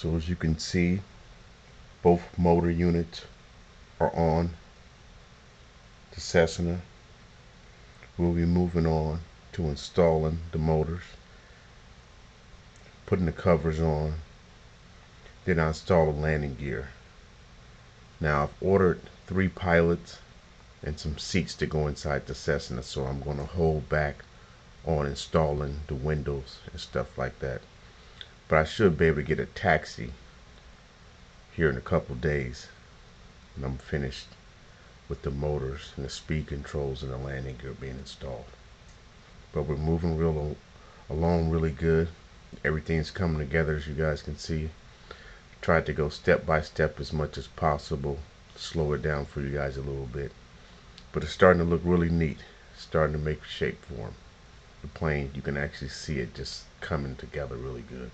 So as you can see, both motor units are on the Cessna. We'll be moving on to installing the motors, putting the covers on, then I install the landing gear. Now I've ordered 3 pilots and some seats to go inside the Cessna, so I'm going to hold back on installing the windows and stuff like that. But I should be able to get a taxi here in a couple days when I'm finished with the motors and the speed controls and the landing gear being installed. But we're moving along really good. Everything's coming together, as you guys can see. Tried to go step by step as much as possible, slow it down for you guys a little bit. But it's starting to look really neat. It's starting to make shape for them. The plane, you can actually see it just coming together really good.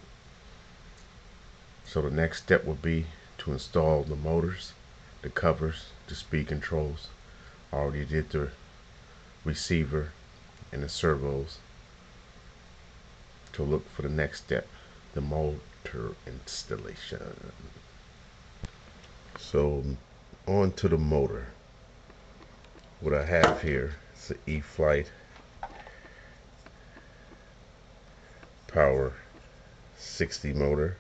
So the next step will be to install the motors, the covers, the speed controls. I already did the receiver and the servos. To look for the next step, the motor installation. So on to the motor. What I have here is an E-Flight Power 60 motor.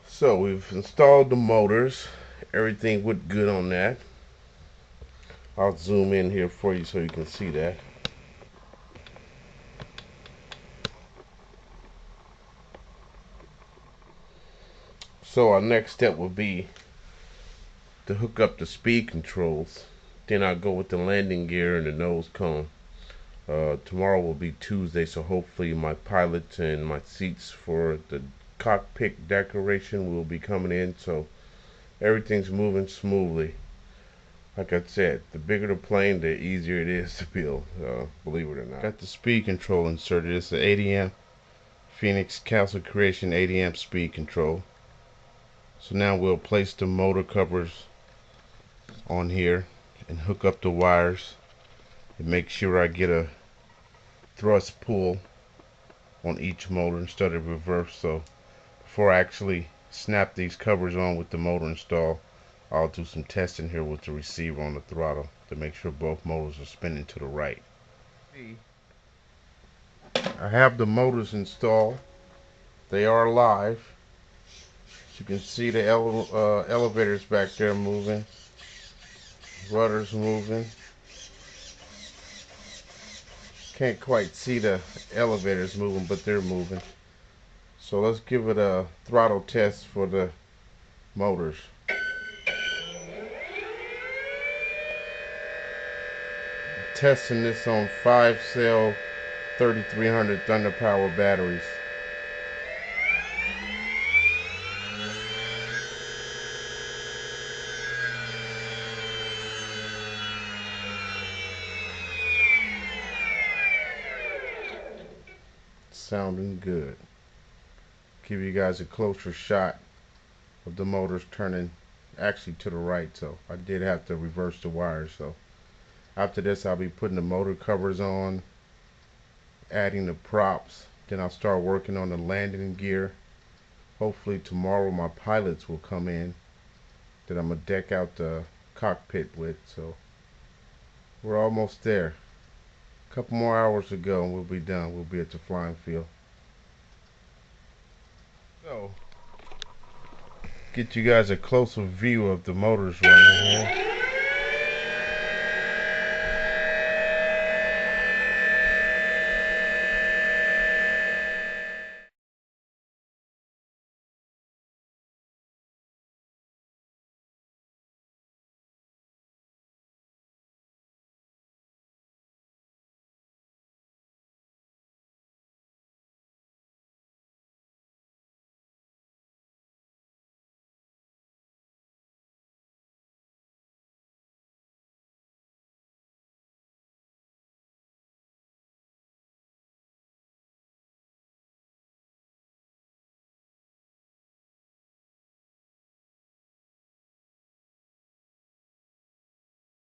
So we've installed the motors. Everything went good on that. I'll zoom in here for you so you can see that. So our next step will be to hook up the speed controls. Then I'll go with the landing gear and the nose cone. Tomorrow will be Tuesday, so hopefully my pilots and my seats for the cockpit decoration will be coming in, so everything's moving smoothly. Like I said, the bigger the plane, the easier it is to build, believe it or not. Got the speed control inserted. It's an 80 amp Phoenix Castle Creation 80 amp speed control. So now we'll place the motor covers on here and hook up the wires and make sure I get a thrust pull on each motor instead of reverse. So before I actually snap these covers on with the motor installed, I'll do some testing here with the receiver on the throttle to make sure both motors are spinning to the right. I have the motors installed. They are live. As you can see, the elevators back there moving, rudders moving. Can't quite see the elevators moving, but they're moving. So let's give it a throttle test for the motors. Testing this on 5-cell 3300 Thunder Power batteries. Sounding good. Give you guys a closer shot of the motors turning actually to the right, so I did have to reverse the wires. So after this I'll be putting the motor covers on, adding the props, then I'll start working on the landing gear. Hopefully tomorrow my pilots will come in that I'm gonna deck out the cockpit with. So we're almost there. A couple more hours to go and we'll be done. We'll be at the flying field. So get you guys a closer view of the motors running here.